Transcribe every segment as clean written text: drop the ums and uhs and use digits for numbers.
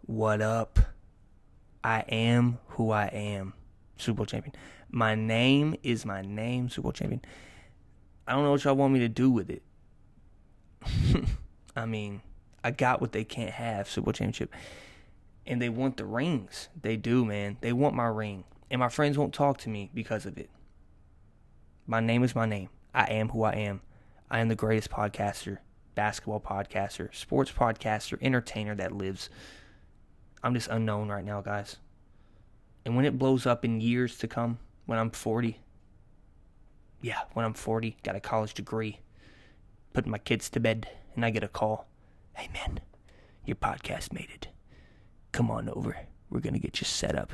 What up? I am who I am. Super Bowl champion. My name is my name, Super Bowl champion. I don't know what y'all want me to do with it. I mean, I got what they can't have, Super Bowl championship. And they want the rings. They do, man. They want my ring. And my friends won't talk to me because of it. My name is my name. I am who I am. I am the greatest podcaster, basketball podcaster, sports podcaster, entertainer that lives. I'm just unknown right now, guys. And when it blows up in years to come, when I'm 40, got a college degree, putting my kids to bed, and I get a call. Hey, man, your podcast made it. Come on over. We're going to get you set up.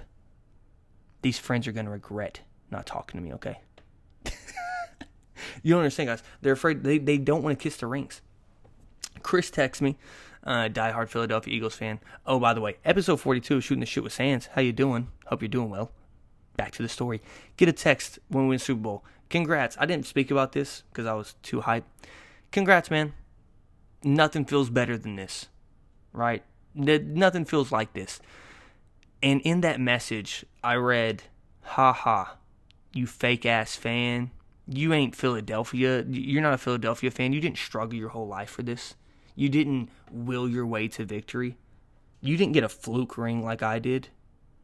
These friends are going to regret not talking to me, okay? You don't understand, guys. They're afraid. They don't want to kiss the rings. Chris texts me, diehard Philadelphia Eagles fan. Oh, by the way, episode 42 of Shooting the Shit with Sands. How you doing? Hope you're doing well. Back to the story. Get a text when we win Super Bowl. Congrats. I didn't speak about this because I was too hyped. Congrats, man. Nothing feels better than this, right? Nothing feels like this. And in that message, I read, ha, you fake-ass fan. You ain't Philadelphia. You're not a Philadelphia fan. You didn't struggle your whole life for this. You didn't will your way to victory. You didn't get a fluke ring like I did.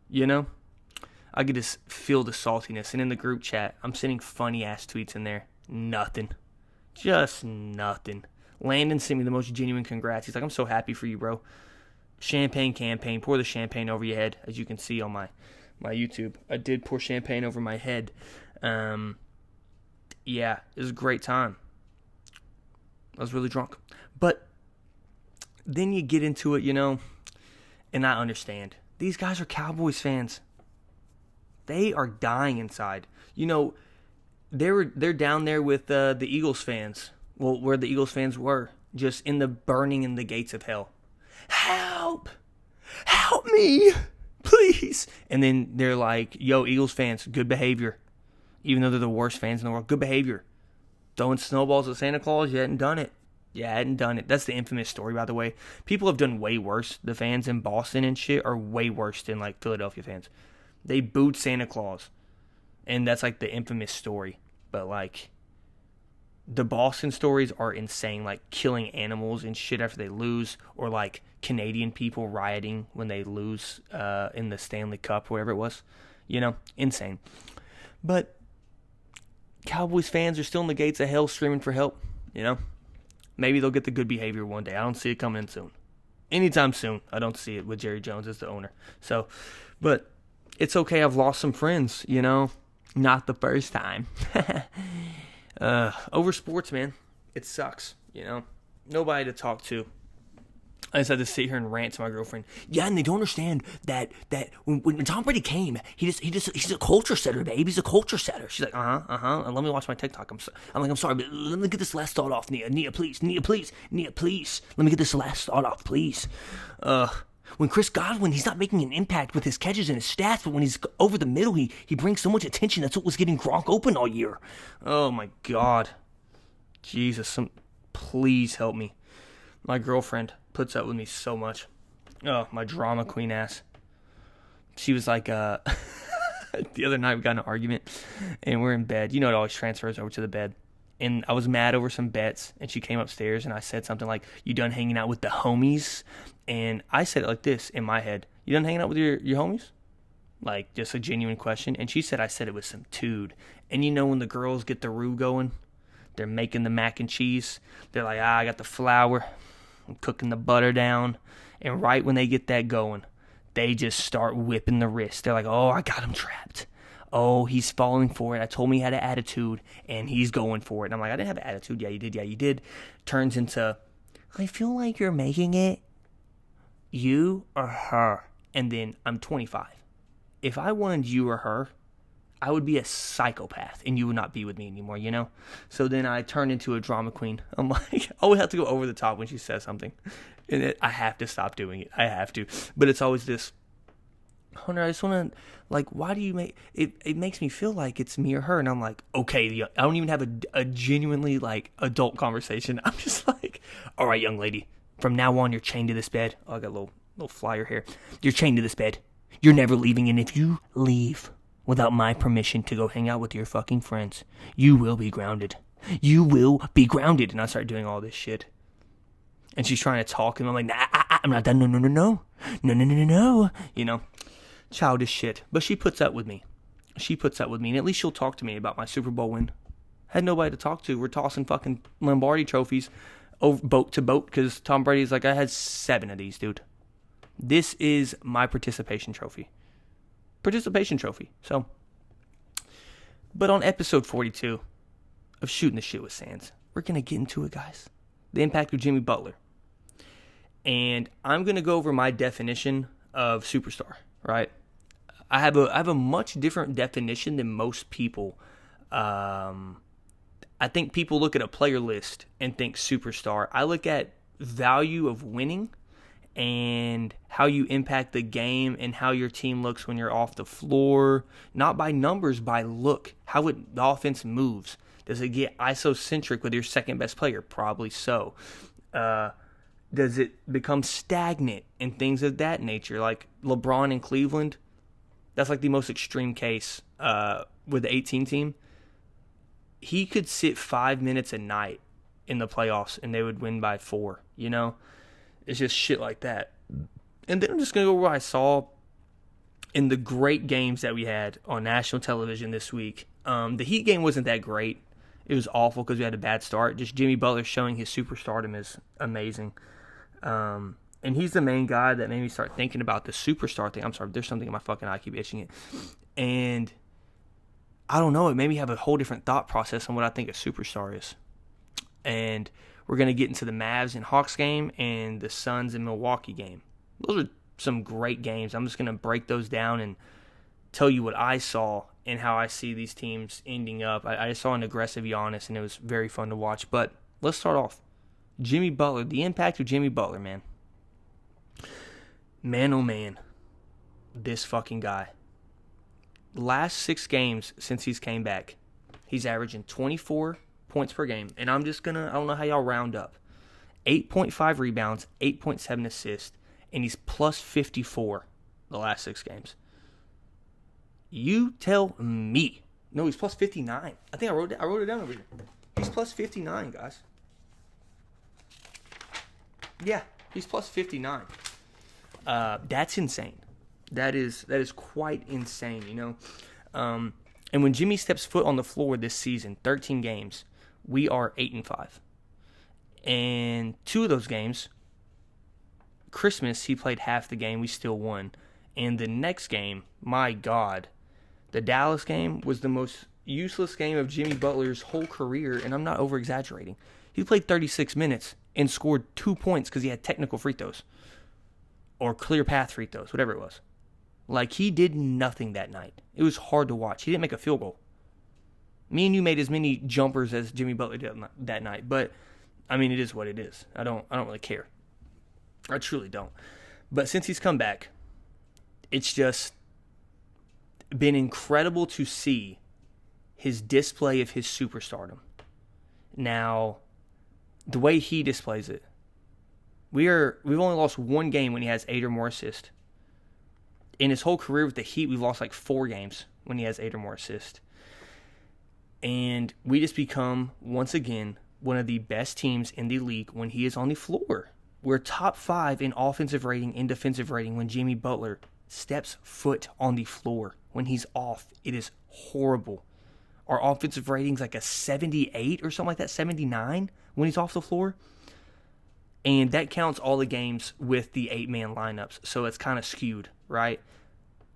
You know? I could just feel the saltiness. And in the group chat, I'm sending funny-ass tweets in there. Nothing. Just nothing. Landon sent me the most genuine congrats. He's like, I'm so happy for you, bro. Champagne campaign. Pour the champagne over your head, as you can see on my YouTube. I did pour champagne over my head. Yeah, it was a great time. I was really drunk. But then you get into it, you know, and I understand. These guys are Cowboys fans. They are dying inside. You know, they're down there with the Eagles fans. Well, where the Eagles fans were. Just in the burning in the gates of hell. Help! Help me! Please! And then they're like, yo, Eagles fans, good behavior. Even though they're the worst fans in the world. Good behavior. Throwing snowballs at Santa Claus, you hadn't done it. That's the infamous story, by the way. People have done way worse. The fans in Boston and shit are way worse than, like, Philadelphia fans. They booed Santa Claus. And that's, like, the infamous story. But, like, the Boston stories are insane. Like, killing animals and shit after they lose. Or, like, Canadian people rioting when they lose in the Stanley Cup, whatever it was. You know, insane. But Cowboys fans are still in the gates of hell screaming for help, you know? Maybe they'll get the good behavior one day. I don't see it coming in soon. Anytime soon, I don't see it with Jerry Jones as the owner. So, but it's okay. I've lost some friends, you know? Not the first time. Over sports, man. It sucks, you know? Nobody to talk to. I just had to sit here and rant to my girlfriend. Yeah, and they don't understand that when Tom Brady came, he's a culture setter, babe. He's a culture setter. She's like, And let me watch my TikTok. I'm sorry, but let me get this last thought off, Nia, please. Let me get this last thought off, please. When Chris Godwin, he's not making an impact with his catches and his stats, but when he's over the middle, he brings so much attention. That's what was getting Gronk open all year. Oh my God, Jesus, please help me. My girlfriend puts up with me so much. Oh, my drama queen ass. She was like, the other night we got in an argument, and we're in bed. You know, it always transfers over to the bed. And I was mad over some bets, and she came upstairs, and I said something like, you done hanging out with the homies? And I said it like this in my head. You done hanging out with your homies? Like, just a genuine question. And she said I said it with some tude. And you know when the girls get the roux going? They're making the mac and cheese. They're like, I got the flour. I'm cooking the butter down. And right when they get that going, they just start whipping the wrist. They're like, oh, I got him trapped. Oh, he's falling for it. I told him he had an attitude, and he's going for it. And I'm like, I didn't have an attitude. Yeah, you did. Turns into, I feel like you're making it you or her. And then I'm 25. If I wanted you or her, I would be a psychopath, and you would not be with me anymore, you know? So then I turned into a drama queen. I'm like, I always have to go over the top when she says something. And I have to stop doing it. I have to. But it's always this, Hunter, I just want to, like, why do you make, it makes me feel like it's me or her. And I'm like, okay, I don't even have a genuinely, like, adult conversation. I'm just like, all right, young lady, from now on, you're chained to this bed. Oh, I got a little little flyer here. You're chained to this bed. You're never leaving, and if you leave without my permission to go hang out with your fucking friends, you will be grounded. You will be grounded. And I start doing all this shit. And she's trying to talk, and I'm like, nah, I'm not done. No. You know, childish shit. But she puts up with me. And at least she'll talk to me about my Super Bowl win. Had nobody to talk to. We're tossing fucking Lombardi trophies over boat to boat because Tom Brady's like, I had 7 of these, dude. This is my participation trophy. So, but on episode 42 of Shooting the Shit with Sands, we're going to get into it, guys. The impact of Jimmy Butler. And I'm going to go over my definition of superstar, right? I have a much different definition than most people. I think people look at a player list and think superstar. I look at value of winning and how you impact the game and how your team looks when you're off the floor. Not by numbers, by look. How the offense moves. Does it get isocentric with your second best player? Probably so. Does it become stagnant and things of that nature? Like LeBron in Cleveland, that's like the most extreme case with the 18 team. He could sit 5 minutes a night in the playoffs and they would win by 4, you know? It's just shit like that. And then I'm just going to go over what I saw in the great games that we had on national television this week. The Heat game wasn't that great. It was awful because we had a bad start. Just Jimmy Butler showing his superstardom is amazing. And he's the main guy that made me start thinking about the superstar thing. I'm sorry, there's something in my fucking eye. I keep itching it. And I don't know, it made me have a whole different thought process on what I think a superstar is. And we're going to get into the Mavs and Hawks game and the Suns and Milwaukee game. Those are some great games. I'm just going to break those down and tell you what I saw and how I see these teams ending up. I saw an aggressive Giannis, and it was very fun to watch. But let's start off. Jimmy Butler, the impact of Jimmy Butler, man. Man, oh man, this fucking guy. Last 6 games since he's came back, he's averaging 24 points per game. And I don't know how y'all round up. 8.5 rebounds, 8.7 assists, and he's plus 54 the last 6 games. You tell me. No, he's plus 59. I think I wrote it down over here. He's plus 59, guys. Yeah, he's plus 59. That's insane. That is quite insane, you know. And when Jimmy steps foot on the floor this season, 13 games, we are 8-5. And 2 of those games, Christmas, he played half the game, we still won. And the next game, my God, the Dallas game was the most useless game of Jimmy Butler's whole career, and I'm not over-exaggerating. He played 36 minutes and scored 2 points because he had technical free throws. Or clear path free throws, whatever it was. Like, he did nothing that night. It was hard to watch. He didn't make a field goal. Me and you made as many jumpers as Jimmy Butler did that night. But, I mean, it is what it is. I don't really care. I truly don't. But since he's come back, it's just been incredible to see his display of his superstardom. Now, the way he displays it, we've only lost 1 game when he has 8 or more assists. In his whole career with the Heat, we've lost like 4 games when he has 8 or more assists. And we just become, once again, one of the best teams in the league when he is on the floor. We're top 5 in offensive rating and defensive rating when Jimmy Butler steps foot on the floor. When he's off, it is horrible. Our offensive rating's like a 78 or something like that, 79 when he's off the floor. And that counts all the games with the 8-man lineups, so it's kind of skewed, right?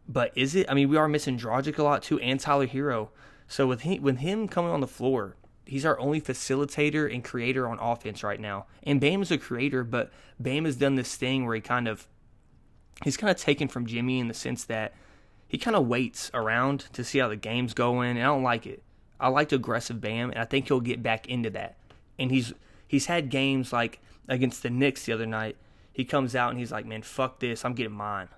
But is it? I mean, we are missing Dragic a lot too, and Tyler Hero. So with him coming on the floor, he's our only facilitator and creator on offense right now. And Bam is a creator, but Bam has done this thing where he's kind of taken from Jimmy in the sense that he kind of waits around to see how the game's going, and I don't like it. I liked aggressive Bam, and I think he'll get back into that. And he's had games like against the Knicks the other night. He comes out and he's like, man, fuck this, I'm getting mine.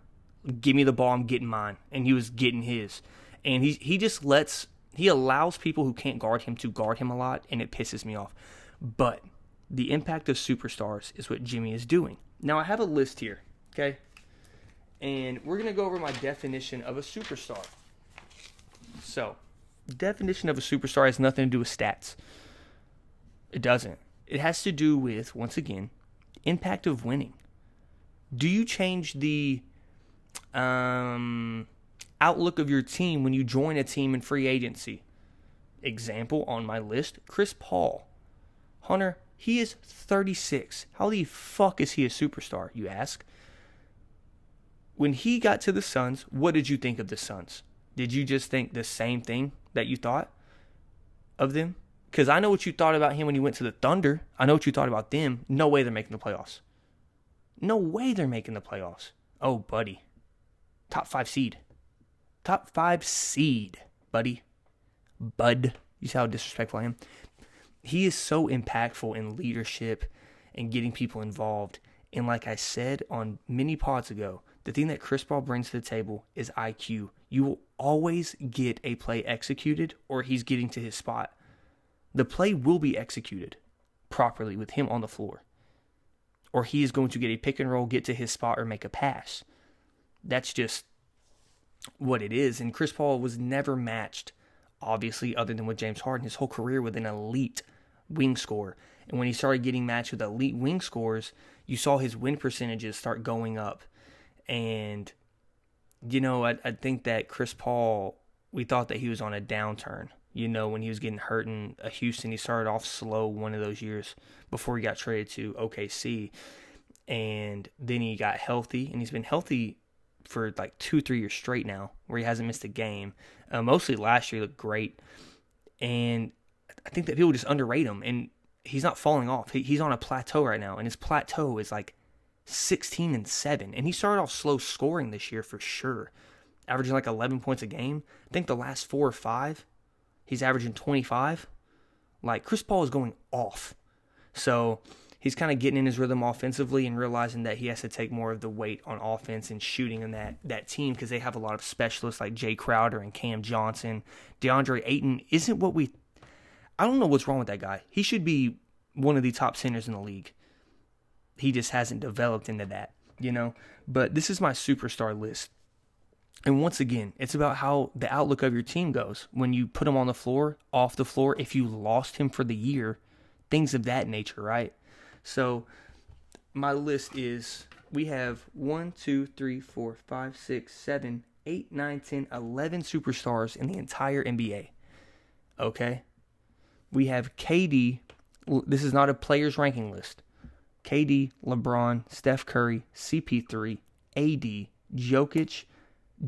Give me the ball, I'm getting mine. And he was getting his. And he allows people who can't guard him to guard him a lot, and it pisses me off. But the impact of superstars is what Jimmy is doing. Now, I have a list here, okay? And we're going to go over my definition of a superstar. So, definition of a superstar has nothing to do with stats. It doesn't. It has to do with, once again, impact of winning. Do you change the outlook of your team when you join a team in free agency? Example on my list, Chris Paul. Hunter, he is 36. How the fuck is he a superstar, you ask? When he got to the Suns, what did you think of the Suns? Did you just think the same thing that you thought of them? Because I know what you thought about him when he went to the Thunder. I know what you thought about them. No way they're making the playoffs. No way they're making the playoffs. Oh, buddy. Top 5 seed. Top 5 seed, buddy. Bud. You see how disrespectful I am? He is so impactful in leadership and getting people involved. And like I said on many pods ago, the thing that Chris Paul brings to the table is IQ. You will always get a play executed or he's getting to his spot. The play will be executed properly with him on the floor. Or he is going to get a pick and roll, get to his spot, or make a pass. That's just what it is. And Chris Paul was never matched, obviously, other than with James Harden, his whole career with an elite wing scorer. And when he started getting matched with elite wing scorers, you saw his win percentages start going up. And, you know, I think that Chris Paul, we thought that he was on a downturn. You know, when he was getting hurt in Houston, he started off slow one of those years before he got traded to OKC. And then he got healthy, and he's been healthy for like 2-3 years straight now, where he hasn't missed a game. Mostly last year, he looked great. And I think that people just underrate him, and he's not falling off. He's on a plateau right now, and his plateau is like 16-7. And he started off slow scoring this year for sure, averaging like 11 points a game. I think the last 4 or 5, he's averaging 25. Like, Chris Paul is going off. So he's kind of getting in his rhythm offensively and realizing that he has to take more of the weight on offense and shooting in that team, because they have a lot of specialists like Jay Crowder and Cam Johnson. DeAndre Ayton isn't what we... I don't know what's wrong with that guy. He should be one of the top centers in the league. He just hasn't developed into that, you know? But this is my superstar list. And once again, it's about how the outlook of your team goes. When you put him on the floor, off the floor, if you lost him for the year, things of that nature, right? So my list is, we have 1, 2, 3, 4, 5, 6, 7, 8, 9, 10, 11 superstars in the entire NBA. Okay? We have KD. This is not a players ranking list. KD, LeBron, Steph Curry, CP3, AD, Jokic,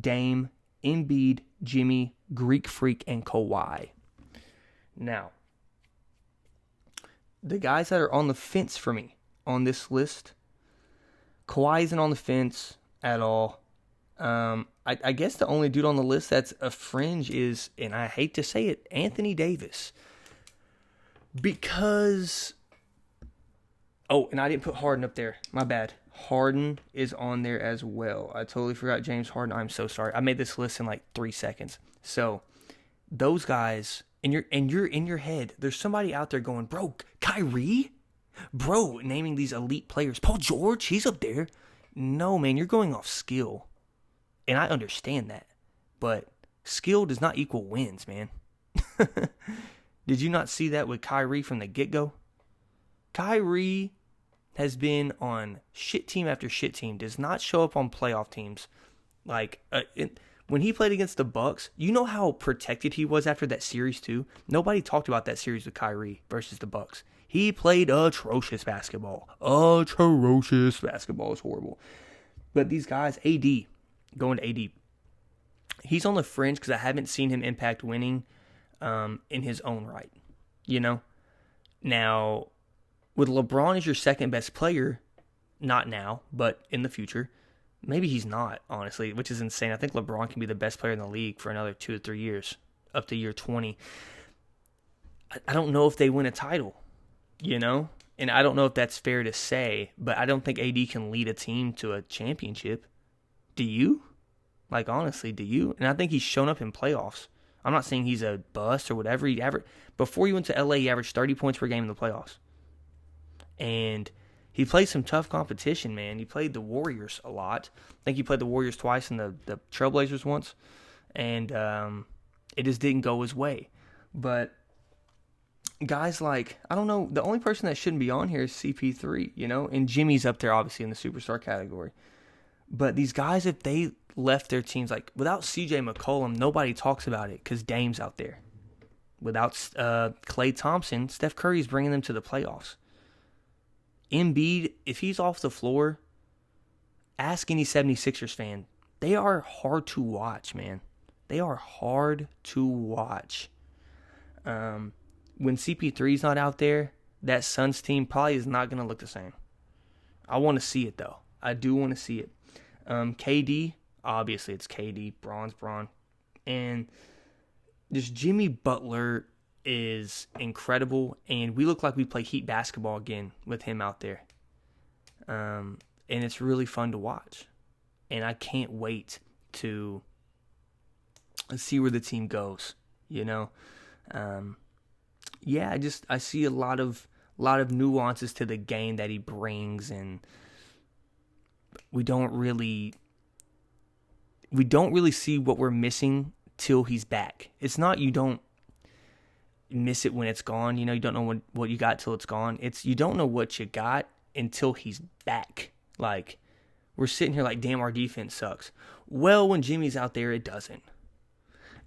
Dame, Embiid, Jimmy, Greek Freak, and Kawhi. Now, the guys that are on the fence for me on this list, Kawhi isn't on the fence at all. I guess the only dude on the list that's a fringe is, and I hate to say it, Anthony Davis. Because... Oh, and I didn't put Harden up there. My bad. Harden is on there as well. I totally forgot James Harden. I'm so sorry. I made this list in like 3 seconds. So, those guys, and you're in your head, there's somebody out there going, bro, Kyrie? Bro, naming these elite players. Paul George, he's up there. No, man, you're going off skill. And I understand that. But skill does not equal wins, man. Did you not see that with Kyrie from the get-go? Kyrie has been on shit team after shit team, does not show up on playoff teams. Like, when he played against the Bucks, you know how protected he was after that series too? Nobody talked about that series with Kyrie versus the Bucks. He played atrocious basketball. Atrocious basketball is horrible. But these guys, AD, going to AD, he's on the fringe because I haven't seen him impact winning in his own right. You know? Now, with LeBron as your second best player, not now, but in the future, maybe he's not, honestly, which is insane. I think LeBron can be the best player in the league for another 2 or 3 years, up to year 20. I don't know if they win a title, you know? And I don't know if that's fair to say, but I don't think AD can lead a team to a championship. Do you? Like, honestly, do you? And I think he's shown up in playoffs. I'm not saying he's a bust or whatever. Before he went to LA, he averaged 30 points per game in the playoffs. And he played some tough competition, man. He played the Warriors a lot. I think he played the Warriors twice and the Trailblazers once. And it just didn't go his way. But guys like, I don't know, the only person that shouldn't be on here is CP3, you know? And Jimmy's up there, obviously, in the superstar category. But these guys, if they left their teams, like, without CJ McCollum, nobody talks about it because Dame's out there. Without Klay Thompson, Steph Curry's bringing them to the playoffs. Embiid, if he's off the floor, ask any 76ers fan. They are hard to watch, man. They are hard to watch. When CP3's not out there, that Suns team probably is not going to look the same. I want to see it, though. I do want to see it. KD, obviously it's KD, Braun. And just Jimmy Butler is incredible, and we look like we play Heat basketball again with him out there. And it's really fun to watch. And I can't wait to see where the team goes, you know? I see a lot of nuances to the game that he brings, and we don't really see what we're missing till he's back. It's not you don't miss it when it's gone. You know, you don't know what you got till it's gone. It's you don't know what you got until he's back. Like, we're sitting here like, damn, our defense sucks. Well, when Jimmy's out there, it doesn't.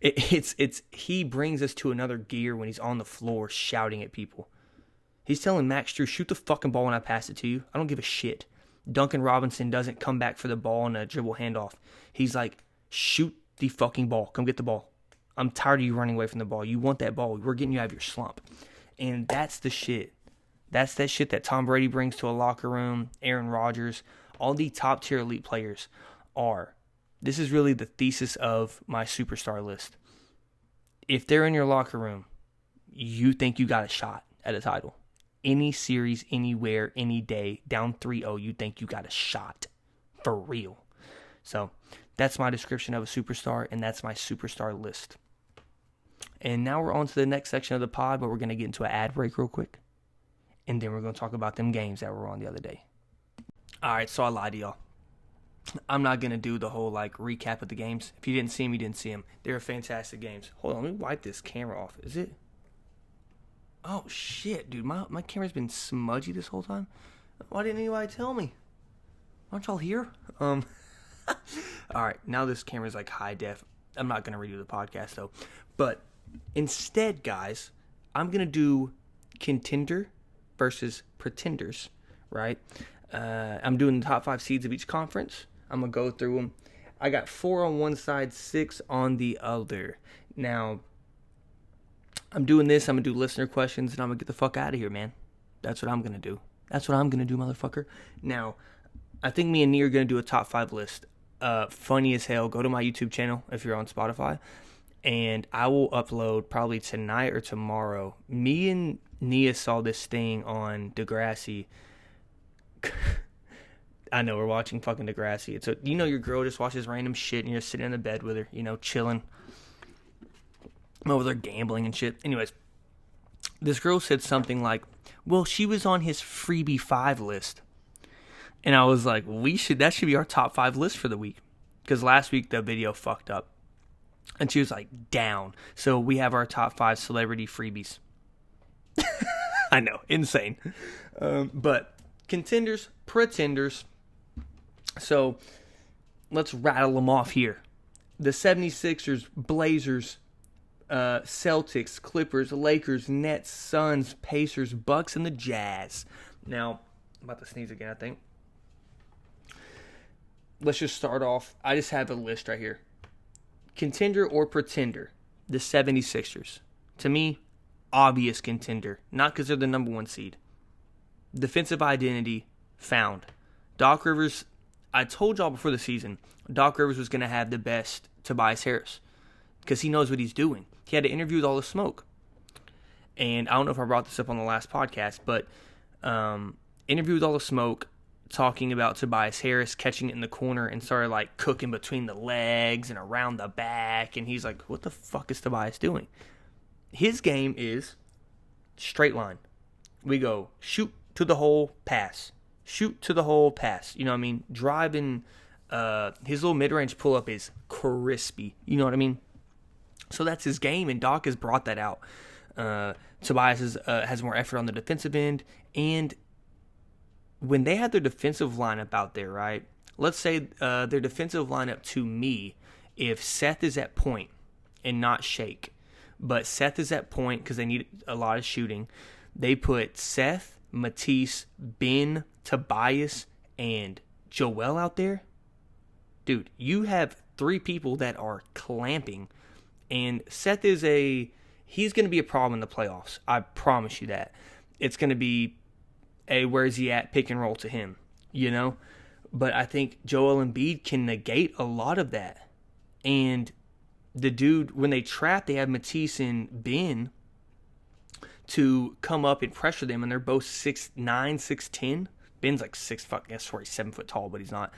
It's he brings us to another gear when he's on the floor shouting at people. He's telling Max Strus, shoot the fucking ball when I pass it to you. I don't give a shit. Duncan Robinson doesn't come back for the ball in a dribble handoff. He's like, shoot the fucking ball. Come get the ball. I'm tired of you running away from the ball. You want that ball. We're getting you out of your slump. And that's the shit. That's that shit that Tom Brady brings to a locker room. Aaron Rodgers. All the top tier elite players are. This is really the thesis of my superstar list. If they're in your locker room, you think you got a shot at a title. Any series, anywhere, any day, down 3-0, you think you got a shot. For real. So, that's my description of a superstar, and that's my superstar list. And now we're on to the next section of the pod, but we're going to get into an ad break real quick. And then we're going to talk about them games that were on the other day. Alright, so I lied to y'all. I'm not going to do the whole, recap of the games. If you didn't see them, you didn't see them. They were fantastic games. Hold on, let me wipe this camera off. Is it? Oh, shit, dude. My camera's been smudgy this whole time. Why didn't anybody tell me? Aren't y'all here? Alright, now this camera's, high def. I'm not going to redo the podcast, though. But instead, guys, I'm going to do contender versus pretenders, right? I'm doing the top 5 seeds of each conference. I'm going to go through them. I got 4 on one side, 6 on the other. Now, I'm doing this. I'm going to do listener questions, and I'm going to get the fuck out of here, man. That's what I'm going to do. That's what I'm going to do, motherfucker. Now, I think me and Nee are going to do a top 5 list. Funny as hell. Go to my YouTube channel if you're on Spotify. And I will upload probably tonight or tomorrow. Me and Nia saw this thing on Degrassi. I know, we're watching fucking Degrassi. It's your girl just watches random shit and you're sitting in the bed with her, chilling. I'm over there gambling and shit. Anyways, this girl said something like, well, she was on his freebie 5 list. And I was like, that should be our top 5 list for the week. Because last week the video fucked up. And she was like, down. So we have our top 5 celebrity freebies. I know, insane. But contenders, pretenders. So let's rattle them off here. The 76ers, Blazers, Celtics, Clippers, Lakers, Nets, Suns, Pacers, Bucks, and the Jazz. Now, I'm about to sneeze again, I think. Let's just start off. I just have a list right here. Contender or pretender? The 76ers. To me, obvious contender. Not because they're the number 1 seed. Defensive identity found. Doc Rivers, I told y'all before the season, Doc Rivers was going to have the best Tobias Harris. Because he knows what he's doing. He had an interview with All the Smoke. And I don't know if I brought this up on the last podcast, but interview with All the Smoke, talking about Tobias Harris catching it in the corner and started cooking between the legs and around the back. And he's like, what the fuck is Tobias doing? His game is straight line. We go shoot to the hole, pass. Shoot to the hole, pass. You know what I mean? Driving, his little mid-range pull-up is crispy. You know what I mean? So that's his game, and Doc has brought that out. Tobias has more effort on the defensive end, and when they had their defensive lineup out there, right? Let's say their defensive lineup to me, if Seth is at point and not Shake, but Seth is at point because they need a lot of shooting, they put Seth, Matisse, Ben, Tobias, and Joel out there. Dude, you have 3 people that are clamping, and Seth he's going to be a problem in the playoffs. I promise you that. It's going to be a where's he at pick and roll to him, you know? But I think Joel Embiid can negate a lot of that. And the dude, when they trap, they have Matisse and Ben to come up and pressure them, and they're both 6'9", 6'10". Ben's like 7 foot tall, but he's not.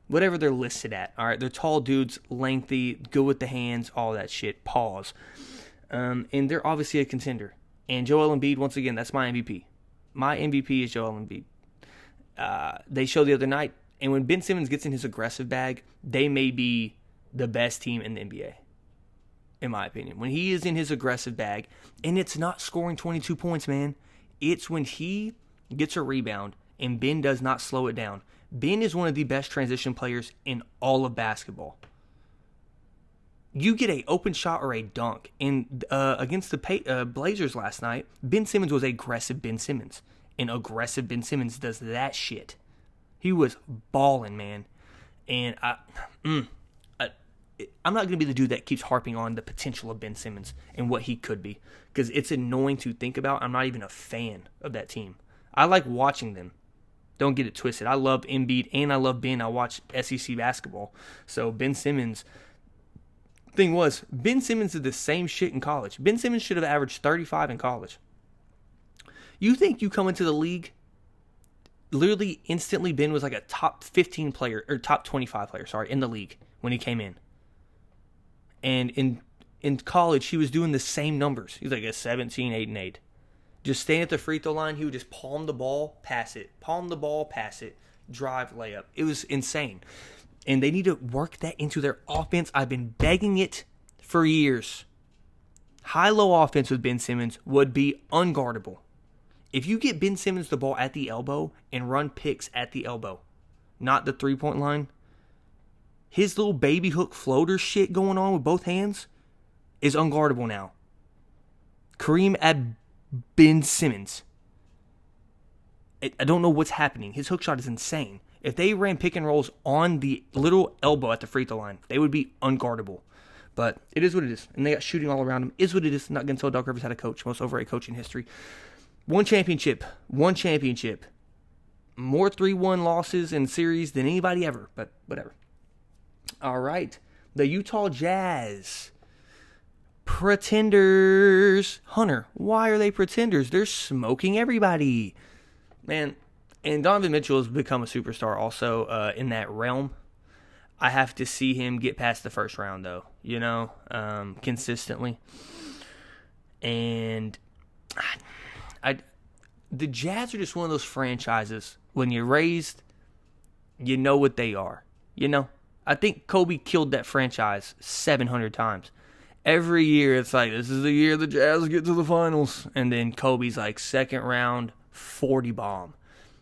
Whatever they're listed at. All right, they're tall dudes, lengthy, good with the hands, all that shit. Pause. And they're obviously a contender. And Joel Embiid, once again, that's my MVP. My MVP is Joel Embiid. They showed the other night, and when Ben Simmons gets in his aggressive bag, they may be the best team in the NBA, in my opinion. When he is in his aggressive bag, and it's not scoring 22 points, man. It's when he gets a rebound, and Ben does not slow it down. Ben is one of the best transition players in all of basketball. You get an open shot or a dunk. And against the Blazers last night, Ben Simmons was aggressive Ben Simmons. And aggressive Ben Simmons does that shit. He was balling, man. And I'm not going to be the dude that keeps harping on the potential of Ben Simmons and what he could be. Because it's annoying to think about. I'm not even a fan of that team. I like watching them. Don't get it twisted. I love Embiid and I love Ben. I watch SEC basketball. So Ben Simmons... Thing was, Ben Simmons did the same shit in college. Ben Simmons should have averaged 35 in college. You think you come into the league, literally instantly Ben was like a top 15 player, or top 25 player, in the league when he came in. And in college, he was doing the same numbers. He was like a 17, 8, and 8. Just staying at the free throw line, he would just palm the ball, pass it. Palm the ball, pass it. Drive, layup. It was insane. And they need to work that into their offense. I've been begging it for years. High-low offense with Ben Simmons would be unguardable. If you get Ben Simmons the ball at the elbow and run picks at the elbow, not the three-point line, his little baby hook floater shit going on with both hands is unguardable now. Kareem at Ben Simmons. I don't know what's happening. His hook shot is insane. If they ran pick and rolls on the little elbow at the free throw line, they would be unguardable. But it is what it is. And they got shooting all around them. Is what it is. Not going to tell Doc Rivers how to coach. Most overrated coach in history. One championship. More 3-1 losses in series than anybody ever. But whatever. All right. The Utah Jazz. Pretenders. Hunter, why are they pretenders? They're smoking everybody. Man, and Donovan Mitchell has become a superstar also in that realm. I have to see him get past the first round, though, consistently. And the Jazz are just one of those franchises. When you're raised, you know what they are. I think Kobe killed that franchise 700 times. Every year, it's like, this is the year the Jazz get to the finals. And then Kobe's like, second round, 40 bomb.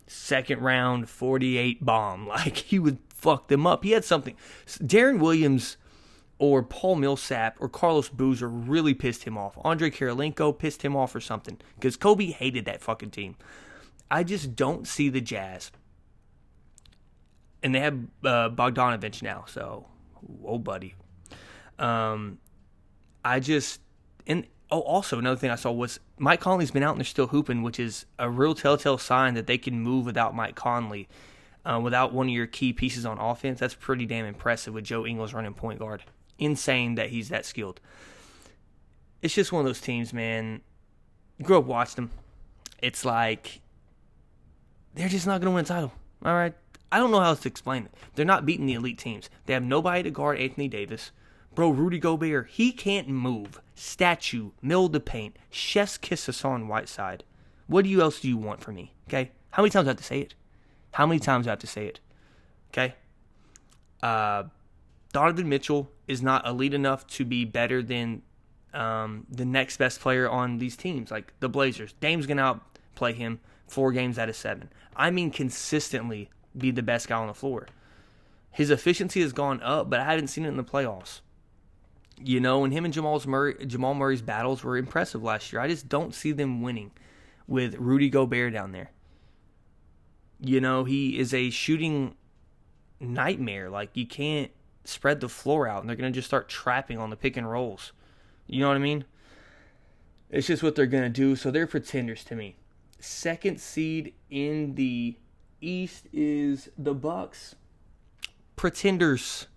Second round, 48 bomb. Like, he would fuck them up. He had something. Darren Williams or Paul Millsap or Carlos Boozer really pissed him off. Andre Kirilenko pissed him off or something. Because Kobe hated that fucking team. I just don't see the Jazz. And they have Bogdanovich now. So, oh, buddy. Also, another thing I saw was Mike Conley's been out and they're still hooping, which is a real telltale sign that they can move without Mike Conley, without one of your key pieces on offense. That's pretty damn impressive with Joe Ingles running point guard. Insane that he's that skilled. It's just one of those teams, man. You grew up watching them. It's like they're just not going to win a title. All right? I don't know how else to explain it. They're not beating the elite teams. They have nobody to guard Anthony Davis. Bro, Rudy Gobert, he can't move. Statue, middle of the paint, chef's kiss Hassan Whiteside. What else do you want from me? Okay? How many times do I have to say it? How many times do I have to say it? Okay? Donovan Mitchell is not elite enough to be better than the next best player on these teams, like the Blazers. Dame's going to outplay him 4 games out of 7. I mean consistently be the best guy on the floor. His efficiency has gone up, but I haven't seen it in the playoffs. You know, and him and Jamal Murray's battles were impressive last year. I just don't see them winning with Rudy Gobert down there. You know, he is a shooting nightmare. Like, you can't spread the floor out, and they're going to just start trapping on the pick and rolls. You know what I mean? It's just what they're going to do. So they're pretenders to me. Second seed in the East is the Bucks. Pretenders.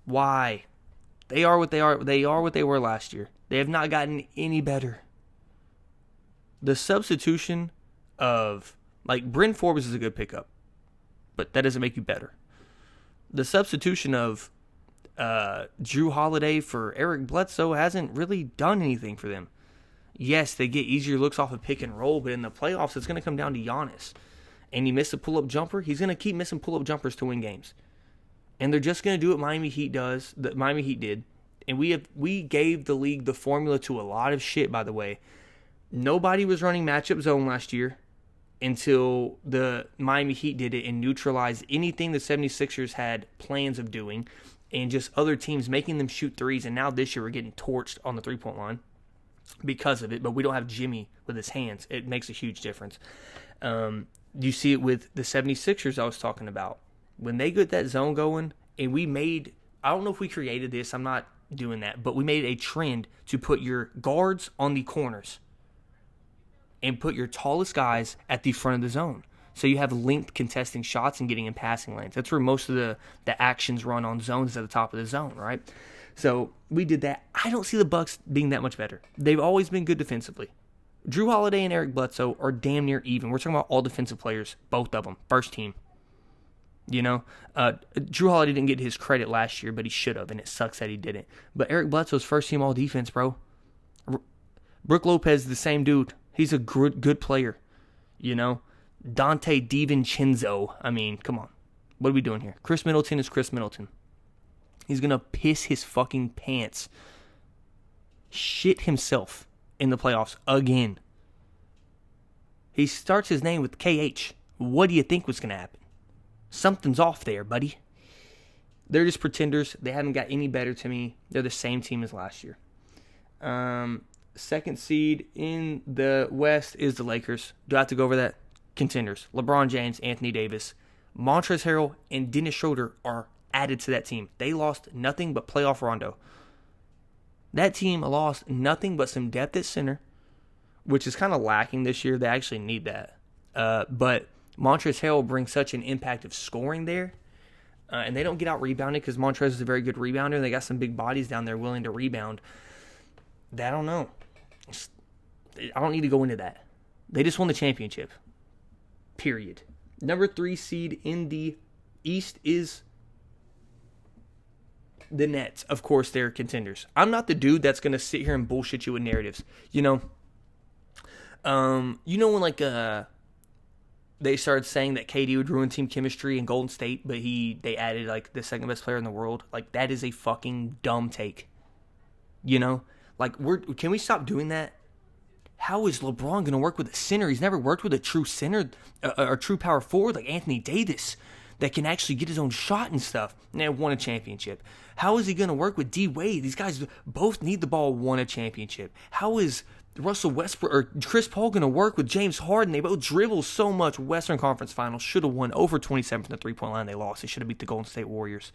Why? They are what they are. They are what they were last year. They have not gotten any better. The substitution of, like, Bryn Forbes is a good pickup, but that doesn't make you better. The substitution of Drew Holiday for Eric Bledsoe hasn't really done anything for them. Yes, they get easier looks off of pick and roll, but in the playoffs, it's going to come down to Giannis. And he missed a pull-up jumper. He's going to keep missing pull-up jumpers to win games. And they're just going to do what Miami Heat did. And we gave the league the formula to a lot of shit, by the way. Nobody was running matchup zone last year until the Miami Heat did it and neutralized anything the 76ers had plans of doing, and just other teams making them shoot threes. And now this year we're getting torched on the three-point line because of it, but we don't have Jimmy with his hands. It makes a huge difference. You see it with the 76ers I was talking about. When they get that zone going, and I don't know if we created this, I'm not doing that, but we made a trend to put your guards on the corners and put your tallest guys at the front of the zone. So you have length contesting shots and getting in passing lanes. That's where most of the actions run on zones at the top of the zone, right? So we did that. I don't see the Bucks being that much better. They've always been good defensively. Drew Holiday and Eric Bledsoe are damn near even. We're talking about all defensive players, both of them, first team. You know, Drew Holiday didn't get his credit last year, but he should have, and it sucks that he didn't. But Eric Bledsoe's first team all defense, bro. Brook Lopez, the same dude. He's a good player, you know. Dante DiVincenzo. I mean, come on. What are we doing here? Chris Middleton is Chris Middleton. He's going to piss his fucking pants. Shit himself in the playoffs again. He starts his name with KH. What do you think was going to happen? Something's off there, buddy. They're just pretenders. They haven't got any better to me. They're the same team as last year. Second seed in the West is the Lakers. Do I have to go over that? Contenders. LeBron James, Anthony Davis, Montrezl Harrell, and Dennis Schroeder are added to that team. They lost nothing but playoff Rondo. That team lost nothing but some depth at center, which is kind of lacking this year. They actually need that. But Montrezl Harrell brings such an impact of scoring there. And they don't get out rebounded because Montrezl is a very good rebounder. They got some big bodies down there willing to rebound. I don't know. I don't need to go into that. They just won the championship. Period. Number 3 seed in the East is the Nets. Of course, they're contenders. I'm not the dude that's going to sit here and bullshit you with narratives. You know when like they started saying that KD would ruin team chemistry in Golden State, but they added like the second best player in the world. Like, that is a fucking dumb take. You know? Like, can we stop doing that? How is LeBron going to work with a center? He's never worked with a true center or true power forward like Anthony Davis that can actually get his own shot and stuff. And they won a championship. How is he going to work with D Wade? These guys both need the ball, won a championship. How is Russell Westbrook or Chris Paul going to work with James Harden? They both dribble so much. Western Conference Finals, should have won over 27 from the three-point line. They lost. They should have beat the Golden State Warriors.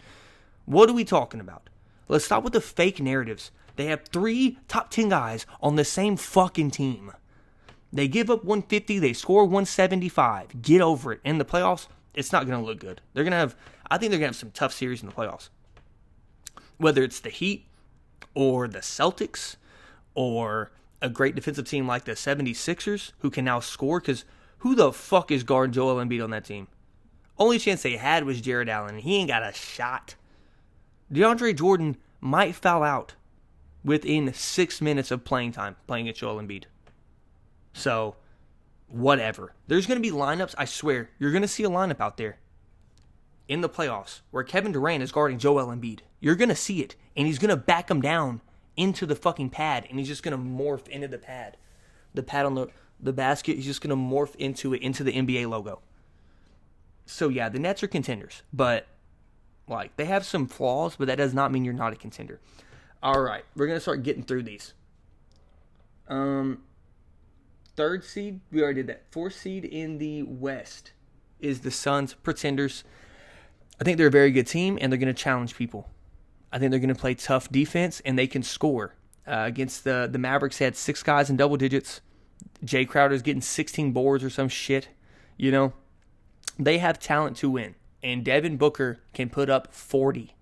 What are we talking about? Let's stop with the fake narratives. They have 3 top 10 guys on the same fucking team. They give up 150. They score 175. Get over it. In the playoffs, it's not going to look good. I think they're going to have some tough series in the playoffs. Whether it's the Heat or the Celtics or a great defensive team like the 76ers who can now score, because who the fuck is guarding Joel Embiid on that team? Only chance they had was Jared Allen. He ain't got a shot. DeAndre Jordan might foul out within 6 minutes of playing time playing at Joel Embiid. So, whatever. There's going to be lineups, I swear, you're going to see a lineup out there in the playoffs where Kevin Durant is guarding Joel Embiid. You're going to see it, and he's going to back him down into the fucking pad, and he's just going to morph into the pad. The pad on the basket, he's just going to morph into it, into the NBA logo. So, yeah, the Nets are contenders, but, like, they have some flaws, but that does not mean you're not a contender. All right, we're going to start getting through these. Third seed, we already did that. Fourth seed in the West is the Suns, pretenders. I think they're a very good team, and they're going to challenge people. I think they're going to play tough defense, and they can score. Against the Mavericks, they had 6 guys in double digits. Jay Crowder's getting 16 boards or some shit. You know, they have talent to win, and Devin Booker can put up 40.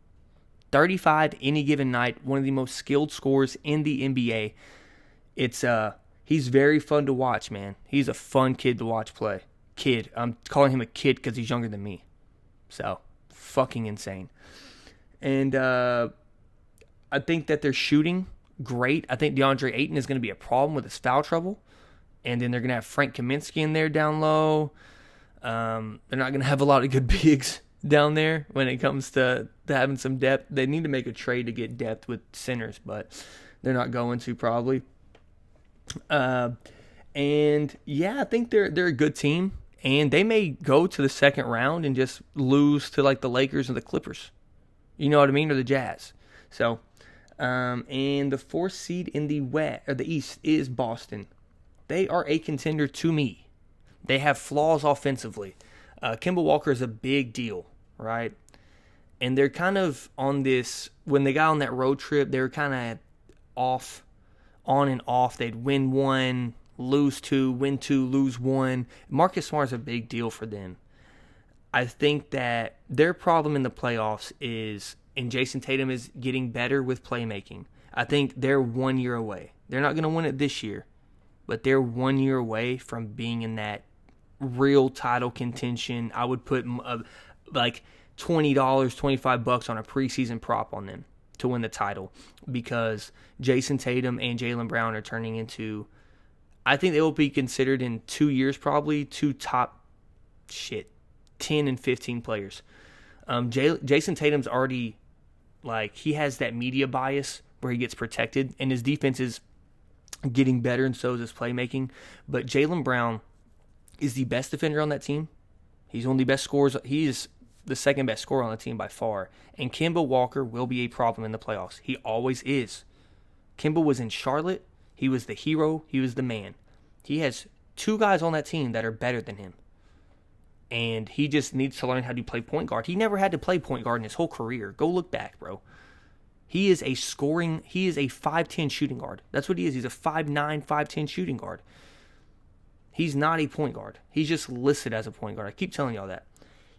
35 any given night, one of the most skilled scorers in the NBA. He's very fun to watch, man. He's a fun kid to watch play. Kid. I'm calling him a kid because he's younger than me. So, fucking insane. And I think that they're shooting great. I think DeAndre Ayton is going to be a problem with his foul trouble. And then they're going to have Frank Kaminsky in there down low. They're not going to have a lot of good bigs down there when it comes to having some depth. They need to make a trade to get depth with centers, but they're not going to probably. And yeah, I think they're a good team, and they may go to the second round and just lose to like the Lakers or the Clippers. You know what I mean? Or the Jazz. So, and the fourth seed in the West or the East is Boston. They are a contender to me. They have flaws offensively. Kemba Walker is a big deal, right? And they're kind of on this, when they got on that road trip, they were kind of on and off. They'd win 1, lose 2, win 2, lose 1. Marcus Smart is a big deal for them. I think that their problem in the playoffs is, and Jason Tatum is getting better with playmaking. I think they're 1 year away. They're not going to win it this year, but they're 1 year away from being in that real title contention. I would put like $20, $25 on a preseason prop on them to win the title, because Jason Tatum and Jaylen Brown are turning into, I think they will be considered in 2 years probably 2 top 10 and 15 players. Jason Tatum's already, like, he has that media bias where he gets protected, and his defense is getting better, and so is his playmaking. But Jaylen Brown is the best defender on that team. He's one of the best scorers. He is the second best scorer on the team by far. And Kemba Walker will be a problem in the playoffs. He always is. Kemba was in Charlotte. He was the hero. He was the man. He has 2 guys on that team that are better than him. And he just needs to learn how to play point guard. He never had to play point guard in his whole career. Go look back, bro. He is a 5'10 shooting guard. That's what he is. He's a 5'9", 5'10 shooting guard. He's not a point guard. He's just listed as a point guard. I keep telling y'all that.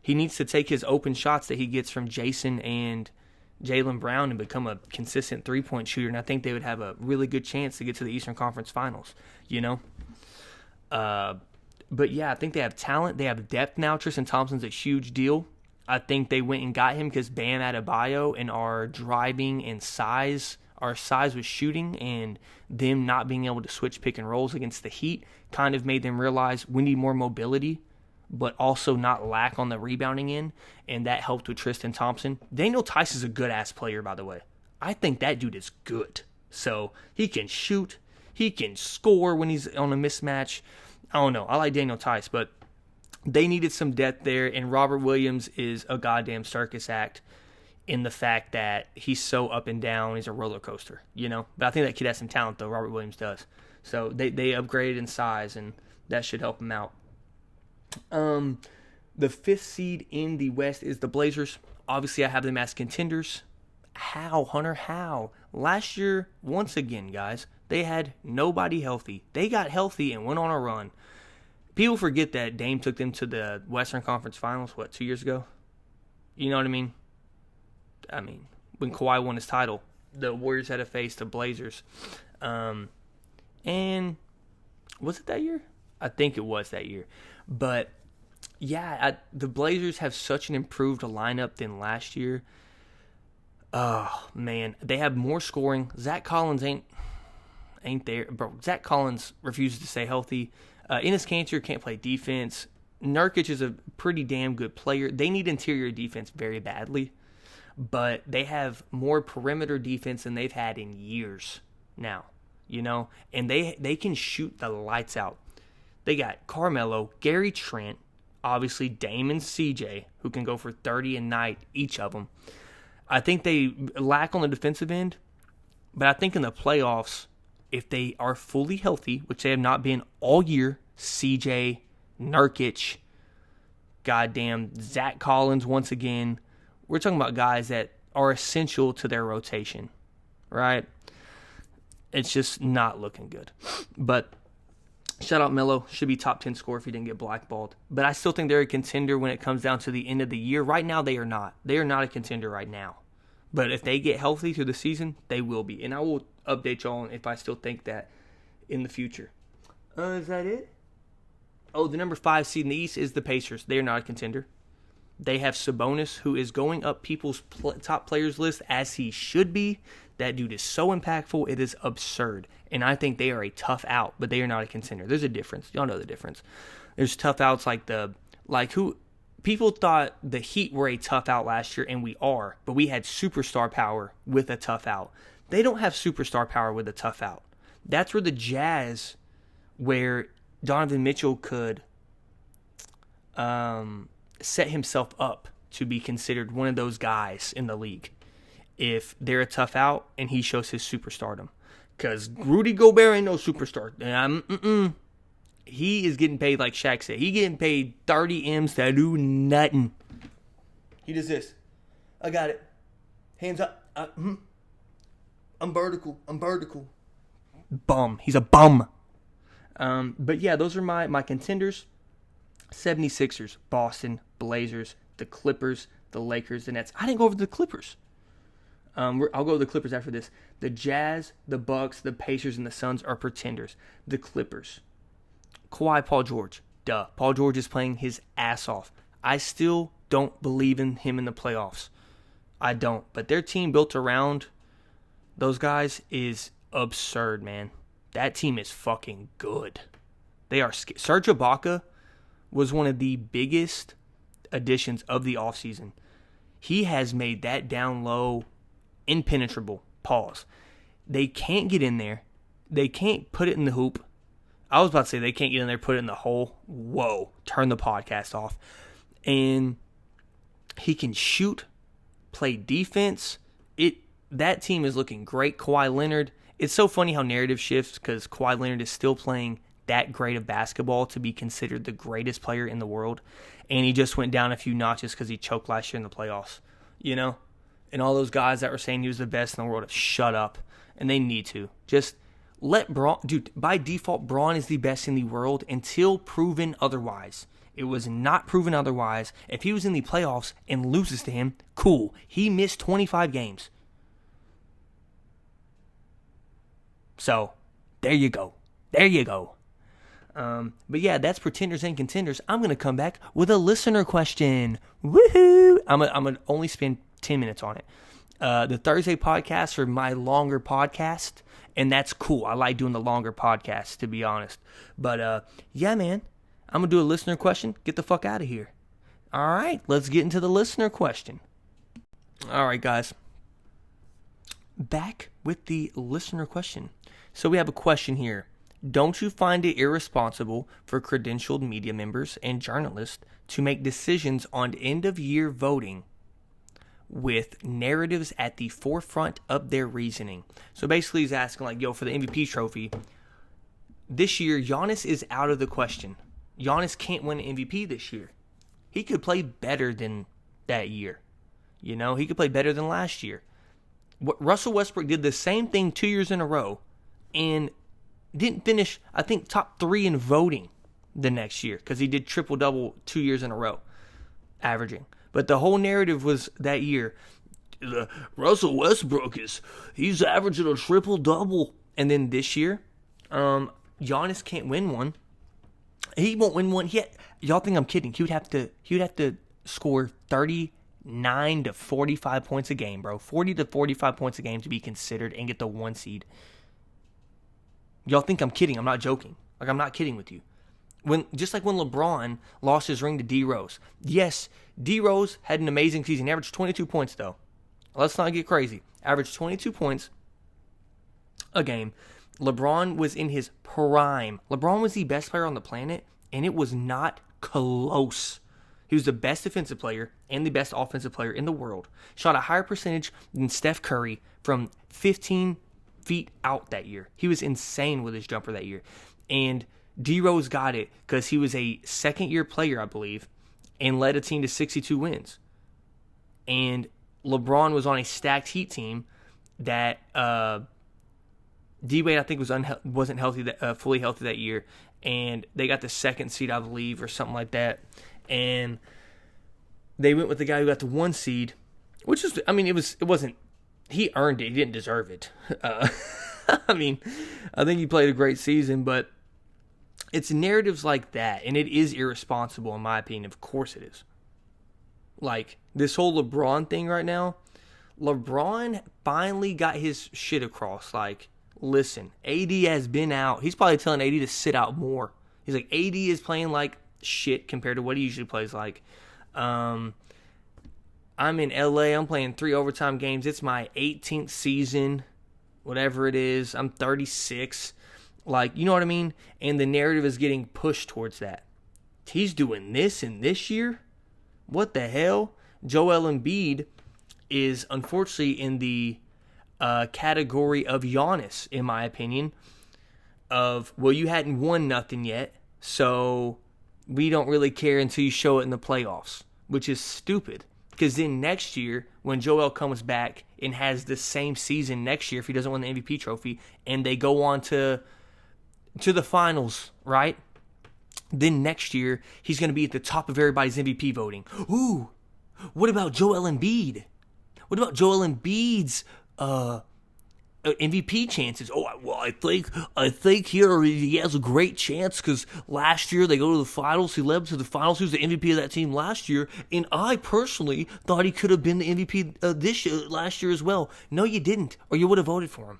He needs to take his open shots that he gets from Jason and Jaylen Brown and become a consistent three-point shooter, and I think they would have a really good chance to get to the Eastern Conference Finals, you know? But, yeah, I think they have talent. They have depth now. Tristan Thompson's a huge deal. I think they went and got him because Bam Adebayo and our driving and size, our size with shooting and them not being able to switch pick and rolls against the Heat kind of made them realize we need more mobility, but also not lack on the rebounding end, and that helped with Tristan Thompson. Daniel Tice is a good-ass player, by the way. I think that dude is good. So he can shoot. He can score when he's on a mismatch. I don't know. I like Daniel Tice, but they needed some depth there, and Robert Williams is a goddamn circus act in the fact that he's so up and down. He's a roller coaster, you know? But I think that kid has some talent, though. Robert Williams does. So they upgraded in size, and that should help him out. The 5th seed in the West is the Blazers. Obviously, I have them as contenders. How, Hunter? How? Last year, once again, guys, they had nobody healthy. They got healthy and went on a run. People forget that Dame took them to the Western Conference Finals, 2 years ago? You know what I mean? I mean, when Kawhi won his title, the Warriors had to face the Blazers. And was it that year? I think it was that year. But, yeah, the Blazers have such an improved lineup than last year. Oh, man. They have more scoring. Zach Collins ain't there. Bro, Zach Collins refuses to stay healthy. Enes Kanter can't play defense. Nurkic is a pretty damn good player. They need interior defense very badly, but they have more perimeter defense than they've had in years now, and they can shoot the lights out. They got Carmelo, Gary Trent, obviously Dame and CJ, who can go for 30 a night, each of them. I think they lack on the defensive end, but I think in the playoffs, if they are fully healthy, which they have not been all year, CJ, Nurkic, goddamn Zach Collins once again, we're talking about guys that are essential to their rotation, right? It's just not looking good. But shout out Melo, should be top 10 scorer if he didn't get blackballed. But I still think they're a contender when it comes down to the end of the year. Right now, they are not. They are not a contender right now. But if they get healthy through the season, they will be. And I will update y'all on if I still think that in the future. Is that it? Oh, the number 5 seed in the East is the Pacers. They are not a contender. They have Sabonis, who is going up people's top players list as he should be. That dude is so impactful, it is absurd. And I think they are a tough out, but they are not a contender. There's a difference. Y'all know the difference. There's tough outs who people thought the Heat were a tough out last year, and we are, but we had superstar power with a tough out. They don't have superstar power with a tough out. That's where the Jazz, where Donovan Mitchell could set himself up to be considered one of those guys in the league if they're a tough out and he shows his superstardom. Because Rudy Gobert ain't no superstar. He is getting paid like Shaq said. He getting paid 30 M's to do nothing. He does this. I got it. Hands up. I'm vertical. Bum. He's a bum. But yeah, those are my contenders. 76ers, Boston, Blazers, the Clippers, the Lakers, the Nets. I didn't go over the Clippers. I'll go to the Clippers after this. The Jazz, the Bucks, the Pacers, and the Suns are pretenders. The Clippers. Kawhi, Paul George. Duh. Paul George is playing his ass off. I still don't believe in him in the playoffs. I don't. But their team built around those guys is absurd, man. That team is fucking good. They are Serge Ibaka was one of the biggest additions of the offseason. He has made that down low impenetrable. Pause. They can't get in there. They can't put it in the hoop. I was about to say they can't get in there, put it in the hole. Whoa. Turn the podcast off. And he can shoot, play defense. That team is looking great. Kawhi Leonard. It's so funny how narrative shifts because Kawhi Leonard is still playing that great of basketball to be considered the greatest player in the world. And he just went down a few notches because he choked last year in the playoffs. And all those guys that were saying he was the best in the world have shut up. And they need to. Just let Braun... Dude, by default, Braun is the best in the world until proven otherwise. It was not proven otherwise. If he was in the playoffs and loses to him, cool. He missed 25 games. So, there you go. But yeah, that's pretenders and contenders. I'm going to come back with a listener question. Woohoo! I'm going to only spend 10 minutes on it. The Thursday podcasts are my longer podcast, and that's cool. I like doing the longer podcasts, to be honest. But yeah, man, I'm going to do a listener question. Get the fuck out of here. All right, let's get into the listener question. All right, guys. Back with the listener question. So we have a question here. Don't you find it irresponsible for credentialed media members and journalists to make decisions on end-of-year voting with narratives at the forefront of their reasoning? So basically he's asking, for the MVP trophy, this year Giannis is out of the question. Giannis can't win an MVP this year. He could play better than that year. He could play better than last year. Russell Westbrook did the same thing 2 years in a row and didn't finish, I think, top 3 in voting the next year because he did triple-double 2 years in a row, averaging. But the whole narrative was that year, Russell Westbrook he's averaging a triple-double. And then this year, Giannis can't win one. He won't win one yet. Y'all think I'm kidding. He would have to score 39 to 45 points a game, bro. 40 to 45 points a game to be considered and get the 1 seed. Y'all think I'm kidding. I'm not joking. I'm not kidding with you. Just like when LeBron lost his ring to D Rose. Yes, D Rose had an amazing season. He averaged 22 points though. Let's not get crazy. Averaged 22 points a game. LeBron was in his prime. LeBron was the best player on the planet, and it was not close. He was the best defensive player and the best offensive player in the world. Shot a higher percentage than Steph Curry from 15 feet out that year. He was insane with his jumper that year. And D-Rose got it because he was a second-year player, I believe, and led a team to 62 wins. And LeBron was on a stacked Heat team that D-Wade, I think, wasn't healthy, fully healthy that year. And they got the second seed, I believe, or something like that. And they went with the guy who got the 1 seed, which is, I mean, it wasn't, he earned it. He didn't deserve it. I mean, I think he played a great season, but it's narratives like that, and it is irresponsible in my opinion. Of course it is. Like, this whole LeBron thing right now, LeBron finally got his shit across. Like, listen, AD has been out. He's probably telling AD to sit out more. He's like, AD is playing like shit compared to what he usually plays like. I'm in LA. I'm playing 3 overtime games. It's my 18th season, whatever it is. I'm 36. Like, you know what I mean? And the narrative is getting pushed towards that. He's doing this in this year? What the hell? Joel Embiid is unfortunately in the category of Giannis, in my opinion, of, well, you hadn't won nothing yet, so we don't really care until you show it in the playoffs, which is stupid. Because then next year, when Joel comes back and has the same season next year, if he doesn't win the MVP trophy, and they go on to the finals, right? Then next year, he's going to be at the top of everybody's MVP voting. Ooh, what about Joel Embiid? What about Joel Embiid's MVP chances? Oh, well, I think here he has a great chance because last year they go to the finals. He led to the finals. He was the MVP of that team last year, and I personally thought he could have been the MVP last year as well. No, you didn't, or you would have voted for him.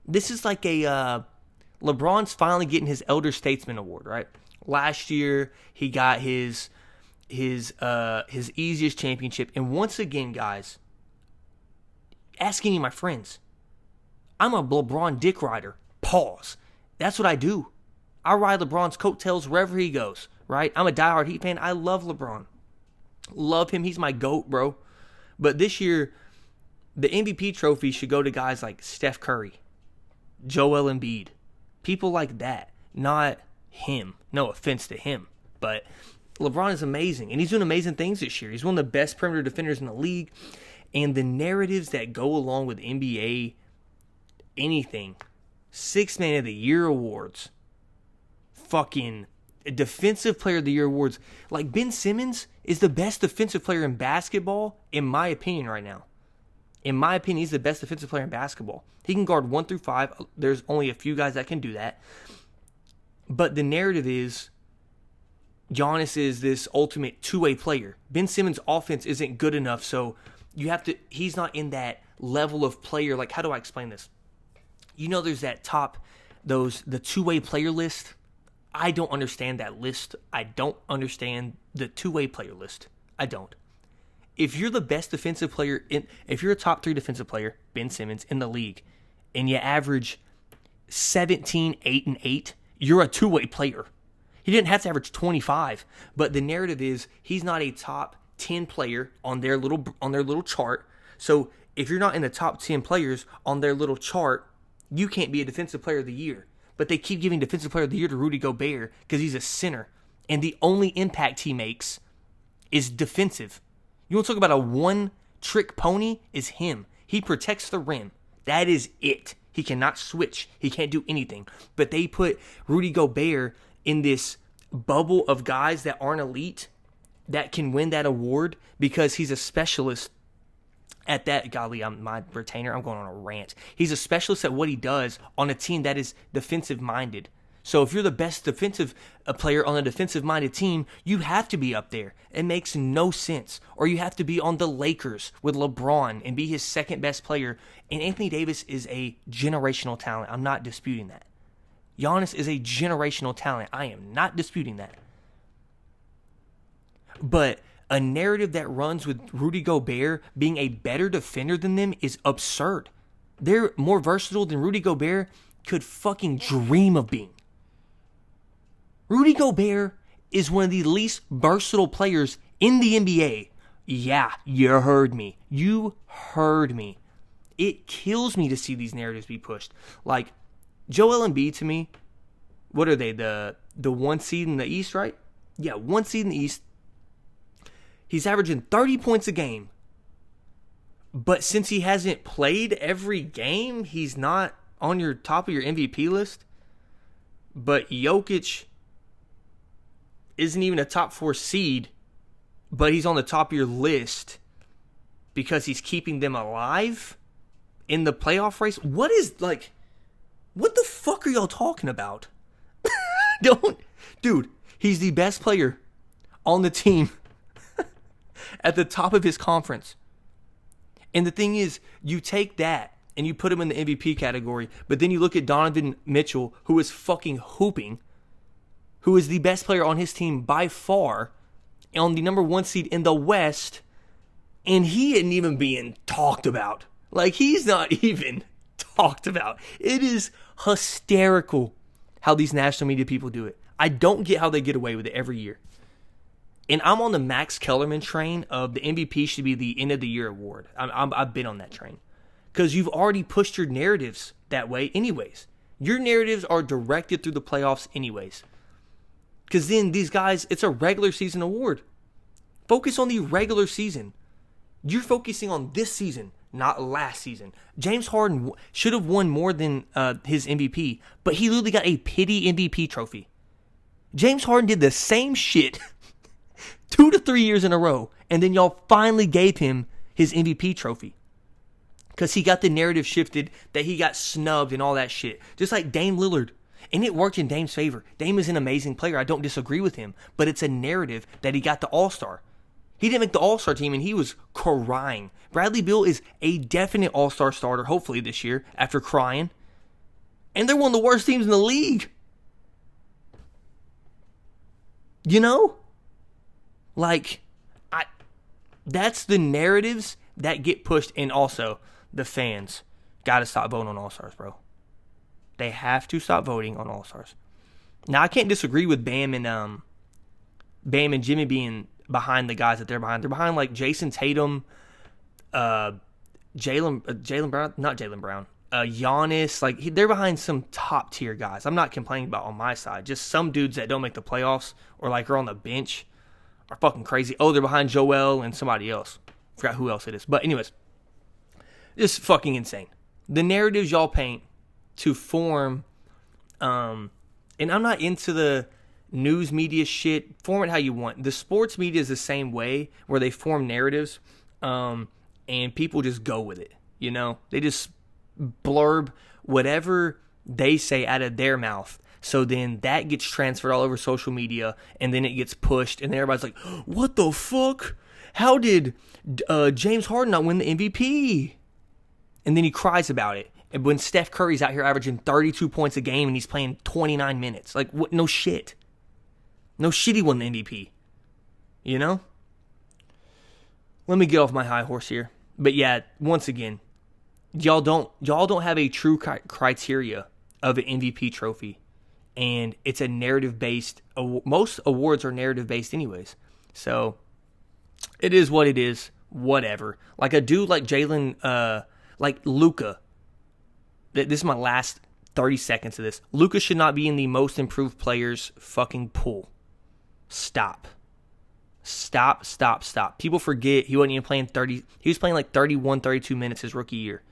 This is like a LeBron's finally getting his Elder Statesman award, right? Last year he got his easiest championship, and once again, guys, ask any of my friends. I'm a LeBron dick rider. Pause. That's what I do. I ride LeBron's coattails wherever he goes, right? I'm a diehard Heat fan. I love LeBron. Love him. He's my GOAT, bro. But this year, the MVP trophy should go to guys like Steph Curry, Joel Embiid, people like that, not him. No offense to him, but LeBron is amazing, and he's doing amazing things this year. He's one of the best perimeter defenders in the league, and the narratives that go along with NBA anything, 6th Man of the Year awards, fucking Defensive Player of the Year awards. Like, Ben Simmons is the best defensive player in basketball, in my opinion, right now. In my opinion, he's the best defensive player in basketball. He can guard 1 through 5. There's only a few guys that can do that. But the narrative is Giannis is this ultimate two-way player. Ben Simmons' offense isn't good enough, so he's not in that level of player. Like, how do I explain this? You know, there's that the two-way player list. I don't understand that list. I don't understand the two-way player list. I don't. If you're the best defensive player, if you're a top 3 defensive player, Ben Simmons, in the league, and you average 17, 8, and 8, you're a two-way player. He didn't have to average 25, but the narrative is he's not a top 10 player on their little chart. So if you're not in the top 10 players on their little chart, you can't be a defensive player of the year. But they keep giving defensive player of the year to Rudy Gobert because he's a center, and the only impact he makes is defensive. You want to talk about a one-trick pony? Is him. He protects the rim. That is it. He cannot switch. He can't do anything. But they put Rudy Gobert in this bubble of guys that aren't elite that can win that award because he's a specialist at that. Golly, I'm my retainer. I'm going on a rant. He's a specialist at what he does on a team that is defensive-minded. So if you're the best defensive player on a defensive-minded team, you have to be up there. It makes no sense. Or you have to be on the Lakers with LeBron and be his second-best player. And Anthony Davis is a generational talent. I'm not disputing that. Giannis is a generational talent. I am not disputing that. But a narrative that runs with Rudy Gobert being a better defender than them is absurd. They're more versatile than Rudy Gobert could fucking dream of being. Rudy Gobert is one of the least versatile players in the NBA. Yeah, you heard me. You heard me. It kills me to see these narratives be pushed. Like, Joel Embiid to me, what are they, the 1 seed in the East, right? Yeah, 1 seed in the East. He's averaging 30 points a game. But since he hasn't played every game, he's not on your top of your MVP list. But Jokic isn't even a top 4 seed, but he's on the top of your list because he's keeping them alive in the playoff race. What the fuck are y'all talking about? Dude, he's the best player on the team at the top of his conference. And the thing is, you take that and you put him in the MVP category, but then you look at Donovan Mitchell, who is fucking hooping, who is the best player on his team by far, on the number 1 seed in the West, and he isn't even being talked about. Like, he's not even talked about. It is hysterical how these national media people do it. I don't get how they get away with it every year. And I'm on the Max Kellerman train of the MVP should be the end of the year award. I've been on that train. Because you've already pushed your narratives that way anyways. Your narratives are directed through the playoffs anyways. Because then these guys, it's a regular season award. Focus on the regular season. You're focusing on this season, not last season. James Harden should have won more than his MVP, but he literally got a pity MVP trophy. James Harden did the same shit 2 to 3 years in a row, and then y'all finally gave him his MVP trophy. Because he got the narrative shifted that he got snubbed and all that shit. Just like Dame Lillard. And it worked in Dame's favor. Dame is an amazing player. I don't disagree with him. But it's a narrative that he got the All-Star. He didn't make the All-Star team and he was crying. Bradley Beal is a definite All-Star starter, hopefully this year, after crying. And they're one of the worst teams in the league. You know? Like, that's the narratives that get pushed. And also, the fans got to stop voting on All-Stars, bro. They have to stop voting on All-Stars. Now, I can't disagree with Bam and Jimmy being behind the guys that they're behind. They're behind, like, Jason Tatum, Jaylen Brown, not Jaylen Brown, Giannis. Like, they're behind some top-tier guys. I'm not complaining about on my side. Just some dudes that don't make the playoffs or, like, are on the bench are fucking crazy. Oh, they're behind Joel and somebody else. Forgot who else it is. But anyways, just fucking insane. The narratives y'all paint to form, and I'm not into the news media shit. Form it how you want. The sports media is the same way, where they form narratives, and people just go with it. You know, they just blurb whatever they say out of their mouth. So then that gets transferred all over social media, and then it gets pushed, and then everybody's like, "What the fuck? How did James Harden not win the MVP?" And then he cries about it. And when Steph Curry's out here averaging 32 points a game and he's playing 29 minutes. Like, what? No shit. No shit he won the MVP. You know? Let me get off my high horse here. But yeah, once again, y'all don't have a true criteria of an MVP trophy. And it's a narrative-based, most awards are narrative-based anyways. So, it is what it is. Whatever. Like a dude like Jalen, like Luka. This is my last 30 seconds of this. Luka should not be in the most improved players fucking pool. Stop. People forget he wasn't even playing 30. He was playing like 31, 32 minutes his rookie year.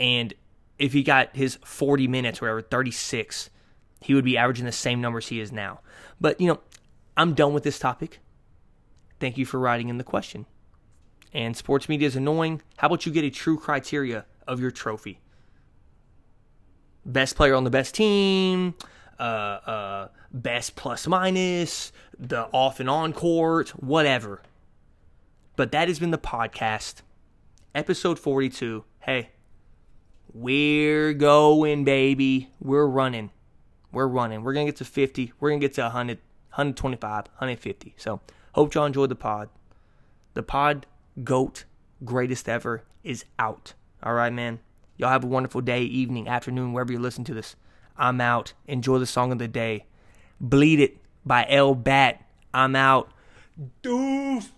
And if he got his 40 minutes, whatever, 36, he would be averaging the same numbers he is now. But, you know, I'm done with this topic. Thank you for writing in the question. And sports media is annoying. How about you get a true criteria of your trophy? Best player on the best team, best plus minus, the off and on court, whatever. But that has been the podcast, episode 42. Hey, We're going, baby. We're running. We're running. We're going to get to 50. We're going to get to 100, 125, 150. So, hope y'all enjoyed the pod. The pod, GOAT, greatest ever, is out. All right, man. Y'all have a wonderful day, evening, afternoon, wherever you listen to this. I'm out. Enjoy the song of the day. Bleed It by L Bat. I'm out. Deuce.